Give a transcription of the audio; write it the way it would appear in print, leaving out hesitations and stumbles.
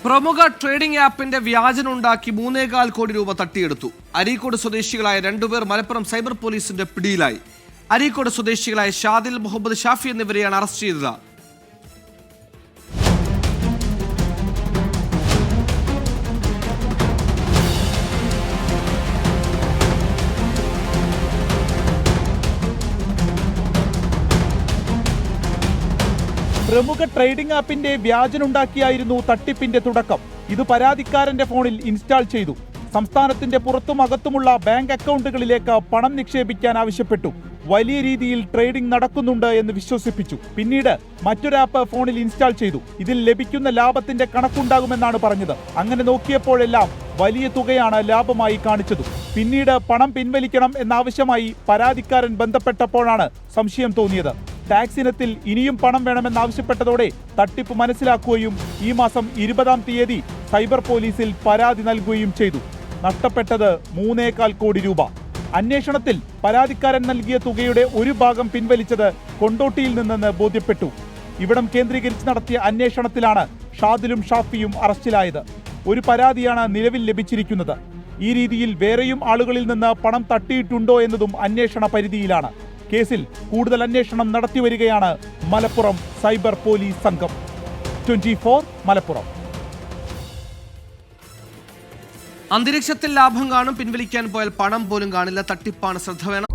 പ്രമുഖ ട്രേഡിംഗ് ആപ്പിന്റെ വ്യാജനുണ്ടാക്കി 3.25 കോടി രൂപ തട്ടിയെടുത്തു. അരീക്കോട് സ്വദേശികളായ 2 പേർ മലപ്പുറം സൈബർ പോലീസിന്റെ പിടിയിലായി. അരീക്കോട് സ്വദേശികളായ ഷാദിൽ, മുഹമ്മദ് ഷാഫി എന്നിവരെയാണ് അറസ്റ്റ് ചെയ്തത്. പ്രമുഖ ട്രേഡിംഗ് ആപ്പിന്റെ വ്യാജനുണ്ടാക്കിയായിരുന്നു തട്ടിപ്പിന്റെ തുടക്കം. ഇത് പരാതിക്കാരന്റെ ഫോണിൽ ഇൻസ്റ്റാൾ ചെയ്തു. സംസ്ഥാനത്തിന്റെ പുറത്തും അകത്തുമുള്ള ബാങ്ക് അക്കൗണ്ടുകളിലേക്ക് പണം നിക്ഷേപിക്കാൻ ആവശ്യപ്പെട്ടു. വലിയ രീതിയിൽ ട്രേഡിംഗ് നടക്കുന്നുണ്ട് എന്ന് വിശ്വസിപ്പിച്ചു. പിന്നീട് മറ്റൊരു ആപ്പ് ഫോണിൽ ഇൻസ്റ്റാൾ ചെയ്തു. ഇതിൽ ലഭിക്കുന്ന ലാഭത്തിന്റെ കണക്കുണ്ടാകുമെന്നാണ് പറഞ്ഞത്. അങ്ങനെ നോക്കിയപ്പോഴെല്ലാം വലിയ തുകയാണ് ലാഭമായി കാണിച്ചത്. പിന്നീട് പണം പിൻവലിക്കണം എന്നാവശ്യമായി പരാതിക്കാരൻ ബന്ധപ്പെട്ടപ്പോഴാണ് സംശയം തോന്നിയത്. ടാക്സ് ഇനത്തിൽ ഇനിയും പണം വേണമെന്നാവശ്യപ്പെട്ടതോടെ തട്ടിപ്പ് മനസ്സിലാക്കുകയും ഈ മാസം 20-ാം തീയതി സൈബർ പോലീസിൽ പരാതി നൽകുകയും ചെയ്തു. നഷ്ടപ്പെട്ടത് 3.25 കോടി രൂപ. അന്വേഷണത്തിൽ പരാതിക്കാരൻ നൽകിയ തുകയുടെ ഒരു ഭാഗം പിൻവലിച്ചത് കൊണ്ടോട്ടിയിൽ നിന്നെന്ന് ബോധ്യപ്പെട്ടു. ഇവിടം കേന്ദ്രീകരിച്ച് നടത്തിയ അന്വേഷണത്തിലാണ് ഷാദിലും ഷാഫിയും അറസ്റ്റിലായത്. ഒരു പരാതിയാണ് നിലവിൽ ലഭിച്ചിരിക്കുന്നത്. ഈ രീതിയിൽ വേറെയും ആളുകളിൽ നിന്ന് പണം തട്ടിയിട്ടുണ്ടോ എന്നതും അന്വേഷണ പരിധിയിലാണ്. കേസിൽ കൂടുതൽ അന്വേഷണം നടത്തിവരികയാണ് മലപ്പുറം സൈബർ പോലീസ് സംഘം. 24 മലപ്പുറം. അന്തരീക്ഷത്തിൽ ലാഭം കാണും, പിൻവലിക്കാൻ പോയാൽ പണം പോലും കാണില്ല. തട്ടിപ്പാണ്, ശ്രദ്ധ വേണം.